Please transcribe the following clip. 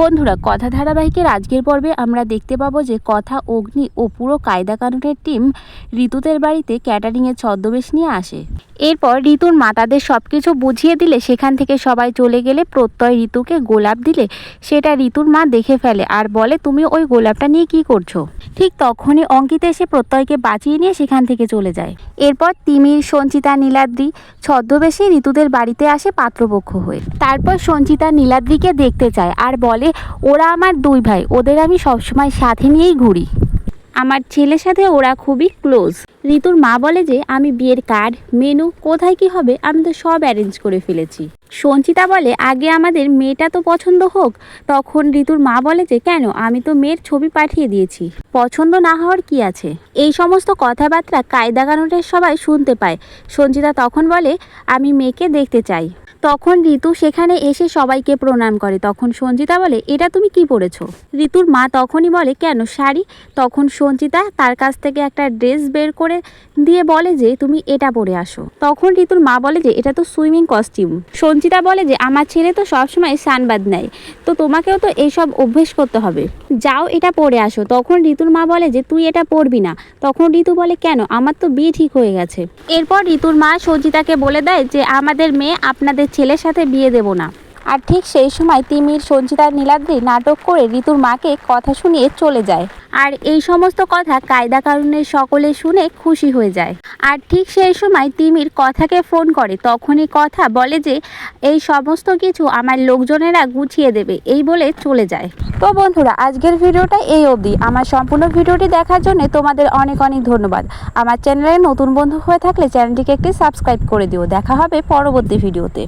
বন্ধুরা, কথা ধারাবাহিকের আজকের পর্বে আমরা দেখতে পাবো যে কথা, অগ্নি ও পুরো কায়দা কানুনের টিম ঋতুদের বাড়িতে ক্যাটারিংয়ের ছদ্মবেশ নিয়ে আসে। এরপর ঋতুর মা তাদের সব কিছু বুঝিয়ে দিলে সেখান থেকে সবাই চলে গেলে প্রত্যয় ঋতুকে গোলাপ দিলে সেটা ঋতুর মা দেখে ফেলে আর বলে, তুমি ওই গোলাপটা নিয়ে কি করছো? ঠিক তখনই অঙ্কিতা এসে প্রত্যয়কে বাঁচিয়ে নিয়ে সেখান থেকে চলে যায়। এরপর তিমির, সঞ্চিতা, নীলাদ্রি ছদ্মবেশে ঋতুদের বাড়িতে আসে পাত্রপক্ষ হয়ে। তারপর সঞ্চিতা নীলাদ্রিকে দেখতে চায় আর বলে, ওরা আমার দুই ভাই, ওদের আমি সবসময় সাথে নিয়েই ঘুরি, আমার ছেলের সাথে ওরা খুবই ক্লোজ। ঋতুর মা বলে যে আমি বিয়ের কার্ড, মেনু, কোথায় কি হবে আমি তো সব অ্যারেঞ্জ করে ফেলেছি। সঞ্চিতা বলে, আগে আমাদের মেয়েটা তো পছন্দ হোক। তখন ঋতুর মা বলে যে, কেন, আমি তো মেয়ের ছবি পাঠিয়ে দিয়েছি, পছন্দ না হওয়ার কি আছে? এই সমস্ত কথাবার্তা কায়দা কানুনের সবাই শুনতে পায়। সঞ্চিতা তখন বলে, আমি মেয়েকে দেখতে চাই। তখন ঋতু সেখানে এসে সবাইকে প্রণাম করে। তখন সঞ্চিতা বলে, এটা তুমি কি পরেছো? ঋতুর মা তখনই বলে, কেন, শাড়ি। তখন সঞ্চিতা তার কাছ থেকে একটা ড্রেস বের করে দিয়ে বলে যে, তুমি এটা পরে আসো। তখন ঋতুর মা বলে যে, এটা তো সুইমিং কস্টিউম। সঞ্চিতা বলে যে, আমার ছেলে তো সবসময় সানবাদ নেয়, তো তোমাকেও তো এইসব অভ্যেস করতে হবে, যাও এটা পরে আসো। তখন ঋতুর মা বলে যে, তুই এটা পরবি না। তখন ঋতু বলে, কেন, আমার তো বিয়ে ঠিক হয়ে গেছে। এরপর ঋতুর মা সঞ্চিতাকে বলে দেয় যে, আমাদের মেয়ে আপনাদের ছেলের সাথে বিয়ে দেব না। আর ঠিক সেই সময় তিমির, সঞ্চিতা, নীলাদ্রি নাটক করে ঋতুর মাকে কথা শুনিয়ে চলে যায়। আর এই সমস্ত কথা কায়দা কানুনের সকলে শুনে খুশি হয়ে যায়। আর ঠিক সেই সময় তিমির কথাকে ফোন করে। তখনই কথা বলে যে, এই সমস্ত কিছু আমার লোকজনেরা গুছিয়ে দেবে, এই বলে চলে যায়। তো বন্ধুরা, আজকের ভিডিওটা এই অবধি। আমার সম্পূর্ণ ভিডিওটি দেখার জন্য তোমাদের অনেক অনেক ধন্যবাদ। আমার চ্যানেলে নতুন বন্ধু হয়ে থাকলে চ্যানেলটিকে একটি সাবস্ক্রাইব করে দিও। দেখা হবে পরবর্তী ভিডিওতে।